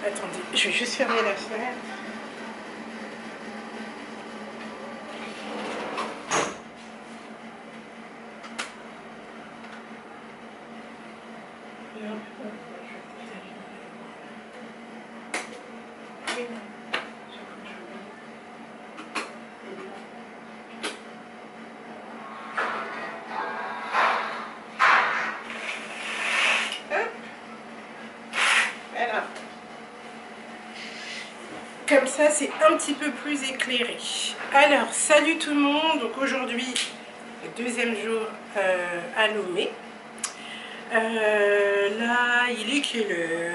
Attendez, je vais juste fermer la fenêtre. Voilà. Comme ça, c'est un petit peu plus éclairé. Alors, salut tout le monde. Donc aujourd'hui, le deuxième jour à Lomé. Là, il est quelle heure?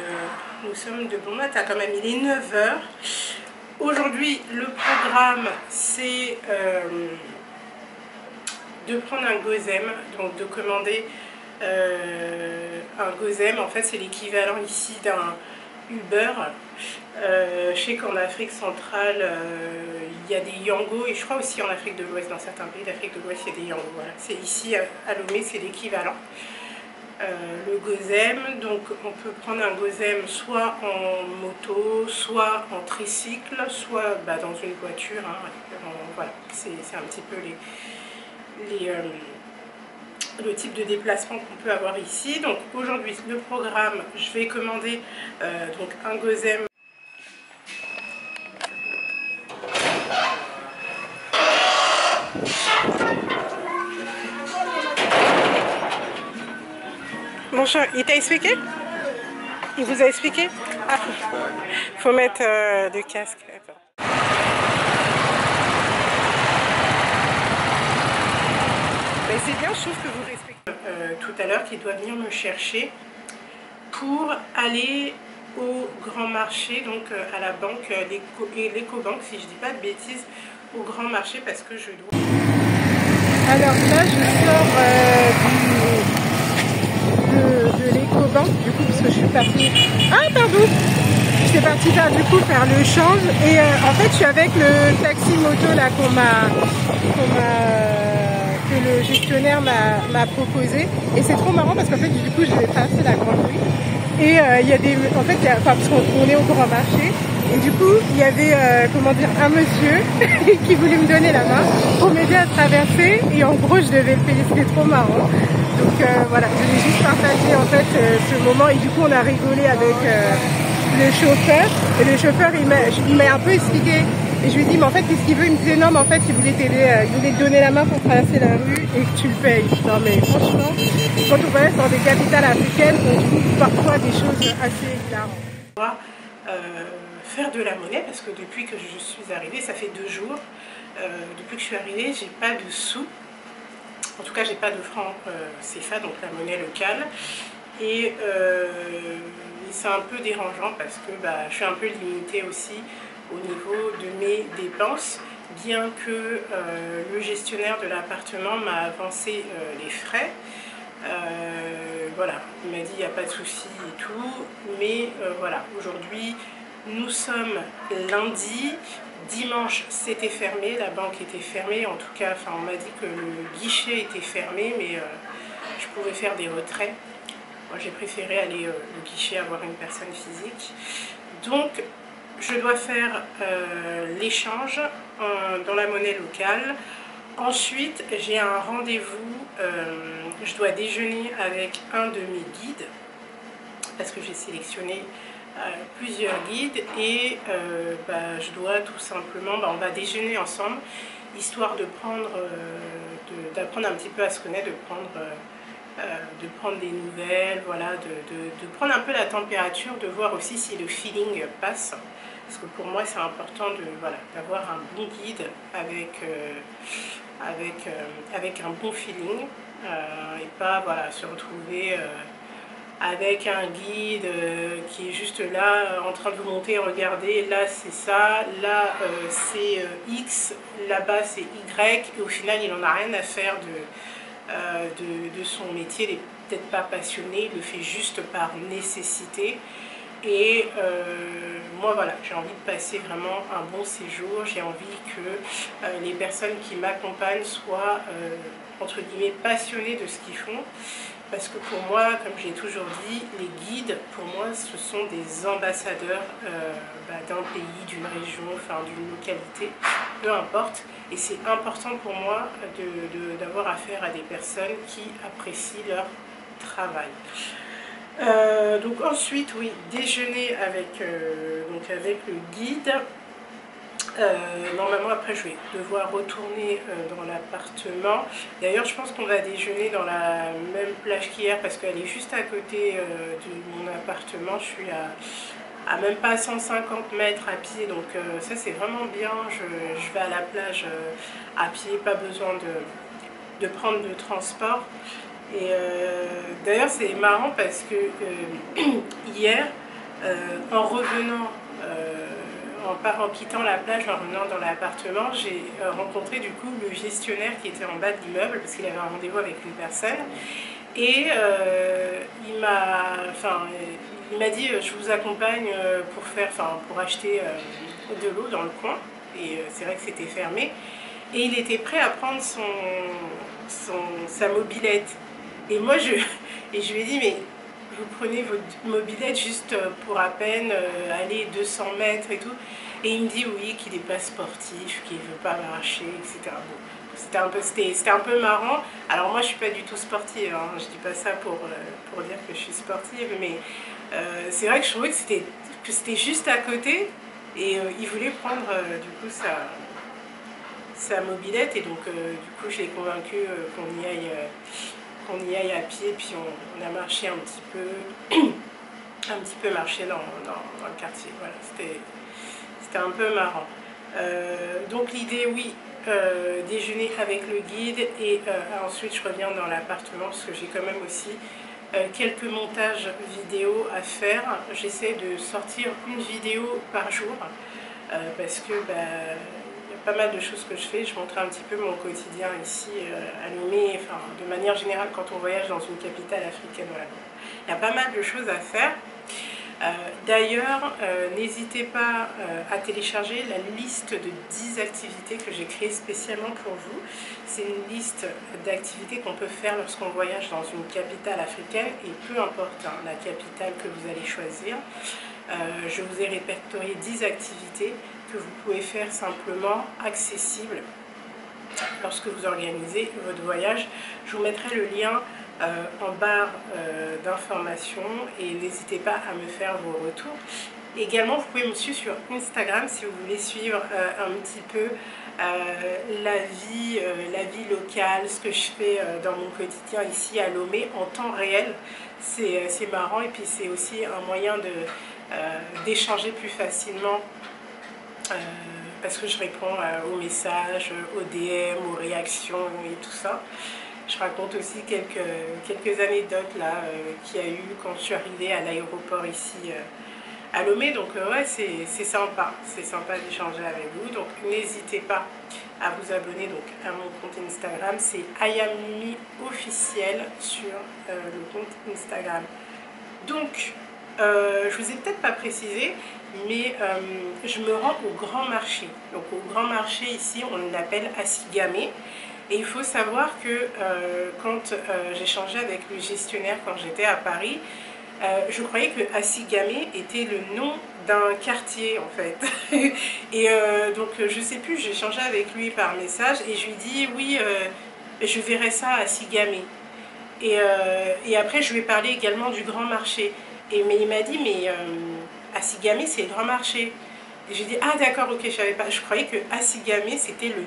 Nous sommes de bon matin quand même, il est 9 h. Aujourd'hui, le programme, c'est de prendre un gozem, donc de commander un gozem. En fait, c'est l'équivalent ici d'un Uber. Je sais qu'en Afrique centrale, il y a des Yango, et je crois aussi en Afrique de l'Ouest, dans certains pays d'Afrique de l'Ouest, il y a des Yango. Voilà. C'est ici à Lomé, c'est l'équivalent. Le gozem, donc on peut prendre un gozem soit en moto, soit en tricycle, soit dans une voiture. Hein. Voilà, c'est un petit peu le type de déplacement qu'on peut avoir ici. Donc aujourd'hui, le programme, je vais commander donc un gozem. Mon chat, il t'a expliqué? Il vous a expliqué? Ah, faut mettre le casque. Mais c'est bien, je trouve que vous respectez. Tout à l'heure, qui doit venir me chercher pour aller au grand marché, donc à la banque, l'Ecobank, si je dis pas de bêtises, au grand marché parce que je dois. Alors là, je sors de l'Ecobank, du coup, parce que je suis partie. Ah, pardon! J'étais partie faire le change et en fait, je suis avec le taxi moto là que le gestionnaire m'a proposé, et c'est trop marrant parce qu'en fait, du coup, je vais traverser la grande rue et il y a des, en fait, parce qu'on est au grand marché. Et du coup, il y avait, comment dire, un monsieur qui voulait me donner la main pour m'aider à traverser. Et en gros, je devais le payer, c'était trop marrant. Donc voilà, je voulais juste partager en fait ce moment. Et du coup, on a rigolé avec le chauffeur. Et le chauffeur, il m'a un peu expliqué. Et je lui ai dit, mais en fait, qu'est-ce qu'il veut? Il me disait, non, mais en fait, il voulait t'aider, il voulait te donner la main pour traverser la rue et que tu le payes. Non, mais franchement, quand on voyage dans des capitales africaines, on trouve parfois des choses assez hilarantes. Faire de la monnaie, parce que depuis que je suis arrivée, ça fait 2 jours, depuis que je suis arrivée, j'ai pas de sous, en tout cas j'ai pas de francs CFA, donc la monnaie locale, et c'est un peu dérangeant parce que je suis un peu limitée aussi au niveau de mes dépenses, bien que le gestionnaire de l'appartement m'a avancé les frais. Voilà, il m'a dit il n'y a pas de souci et tout, mais voilà, aujourd'hui nous sommes lundi, dimanche c'était fermé, la banque était fermée, en tout cas, on m'a dit que le guichet était fermé, mais je pouvais faire des retraits. Moi j'ai préféré aller au guichet, avoir une personne physique. Donc je dois faire l'échange dans la monnaie locale. Ensuite, j'ai un rendez-vous, je dois déjeuner avec un de mes guides, parce que j'ai sélectionné plusieurs guides, et je dois tout simplement, on va déjeuner ensemble, histoire de d'apprendre un petit peu à se connaître, de prendre des nouvelles, voilà, de prendre un peu la température, de voir aussi si le feeling passe. Parce que pour moi, c'est important d'avoir un bon guide avec un bon feeling et pas se retrouver avec un guide qui est juste là en train de vous montrer, regardez, là c'est ça, là c'est X, là-bas c'est Y, et au final il n'en a rien à faire de son métier, il n'est peut-être pas passionné, il le fait juste par nécessité. Et moi voilà, j'ai envie de passer vraiment un bon séjour, j'ai envie que les personnes qui m'accompagnent soient entre guillemets passionnées de ce qu'ils font. Parce que pour moi, comme j'ai toujours dit, les guides, pour moi, ce sont des ambassadeurs d'un pays, d'une région, enfin d'une localité, peu importe. Et c'est important pour moi d'avoir affaire à des personnes qui apprécient leur travail. Donc ensuite, oui, déjeuner avec le guide. Normalement après je vais devoir retourner dans l'appartement. D'ailleurs je pense qu'on va déjeuner dans la même plage qu'hier parce qu'elle est juste à côté de mon appartement. Je suis à même pas 150 mètres à pied, donc ça c'est vraiment bien. Je vais à la plage à pied, pas besoin de prendre de transport. Et d'ailleurs c'est marrant parce que hier en revenant en quittant la plage, en revenant dans l'appartement, j'ai rencontré du coup le gestionnaire qui était en bas de l'immeuble parce qu'il avait un rendez-vous avec une personne. Et il m'a dit je vous accompagne pour acheter de l'eau dans le coin. Et c'est vrai que c'était fermé. Et il était prêt à prendre sa mobilette. Et moi je lui ai dit mais vous prenez votre mobilette juste pour à peine aller 200 mètres et tout. Et il me dit oui, qu'il n'est pas sportif, qu'il ne veut pas marcher, etc. Bon, c'était un peu marrant. Alors moi je suis pas du tout sportive, hein. Je dis pas ça pour dire que je suis sportive, mais c'est vrai que je trouvais que c'était juste à côté. Et il voulait prendre du coup sa mobilette. Et donc du coup je l'ai convaincu qu'on y aille à pied, puis on a marché un petit peu marché dans le quartier. Voilà, c'était un peu marrant. Donc l'idée, oui, déjeuner avec le guide et ensuite je reviens dans l'appartement parce que j'ai quand même aussi quelques montages vidéo à faire. J'essaie de sortir une vidéo par jour parce que pas mal de choses que je fais. Je montrais un petit peu mon quotidien ici à Lomé, enfin, de manière générale quand on voyage dans une capitale africaine. Voilà. Il y a pas mal de choses à faire. D'ailleurs, n'hésitez pas à télécharger la liste de 10 activités que j'ai créées spécialement pour vous. C'est une liste d'activités qu'on peut faire lorsqu'on voyage dans une capitale africaine et peu importe la capitale que vous allez choisir. Je vous ai répertorié 10 activités que vous pouvez faire simplement accessibles lorsque vous organisez votre voyage. Je vous mettrai le lien en barre d'informations et n'hésitez pas à me faire vos retours. Également, vous pouvez me suivre sur Instagram si vous voulez suivre un petit peu la vie locale, ce que je fais dans mon quotidien ici à Lomé en temps réel. C'est marrant et puis c'est aussi un moyen d'échanger plus facilement parce que je réponds aux messages, aux DM, aux réactions et tout ça. Je raconte aussi quelques anecdotes là qu'il y a eu quand je suis arrivée à l'aéroport ici à Lomé. Donc ouais, c'est sympa d'échanger avec vous. Donc n'hésitez pas à vous abonner donc, à mon compte Instagram. C'est IamMimi officiel sur le compte Instagram. Donc je vous ai peut-être pas précisé, mais je me rends au grand marché. Donc au grand marché ici, on l'appelle Asigame. Et il faut savoir que quand j'ai changé avec le gestionnaire quand j'étais à Paris, je croyais que Asigame était le nom d'un quartier en fait. Et donc je sais plus, j'ai changé avec lui par message et je lui dis oui, je verrai ça à Asigame. Et après je lui ai parlé également du grand marché. Mais il m'a dit mais Asigame c'est le grand marché. Et j'ai dit ah d'accord, ok, je savais pas. Je croyais que Asigame c'était le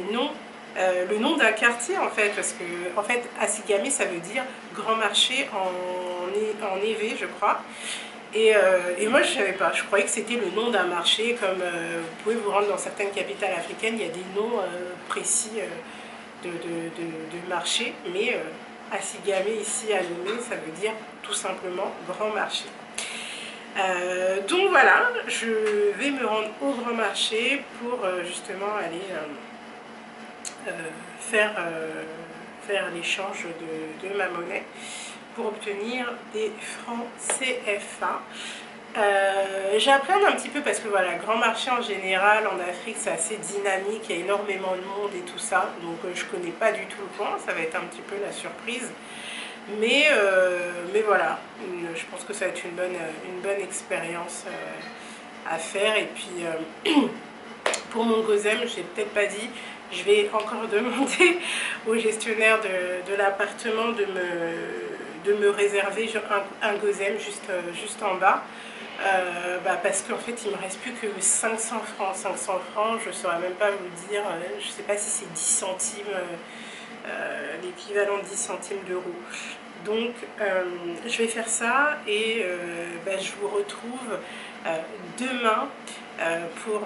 nom d'un quartier en fait, parce que en fait Asigame ça veut dire grand marché en évé je crois. Et moi je savais pas, je croyais que c'était le nom d'un marché comme vous pouvez vous rendre dans certaines capitales africaines, il y a des noms précis de marché, mais Asigame ici à Lomé ça veut dire tout simplement grand marché. Donc voilà, je vais me rendre au grand marché pour justement aller faire l'échange de ma monnaie pour obtenir des francs CFA. J'appréhende un petit peu parce que voilà, grand marché en général en Afrique c'est assez dynamique, il y a énormément de monde et tout ça, donc je connais pas du tout le coin, ça va être un petit peu la surprise. Mais voilà, je pense que ça va être une bonne expérience à faire. Et puis pour mon gozem, je n'ai peut-être pas dit, je vais encore demander au gestionnaire de l'appartement de me réserver un gozem juste en bas. Parce qu'en fait il me reste plus que 500 francs. 500 francs, je ne saurais même pas vous dire, je ne sais pas si c'est 10 centimes, l'équivalent de 10 centimes d'euros. Donc je vais faire ça et je vous retrouve demain pour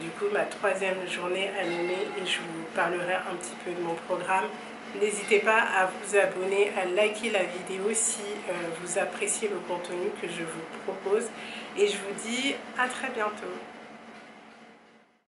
du coup ma 3e journée à Lomé et je vous parlerai un petit peu de mon programme. N'hésitez pas à vous abonner, à liker la vidéo si vous appréciez le contenu que je vous propose et je vous dis à très bientôt.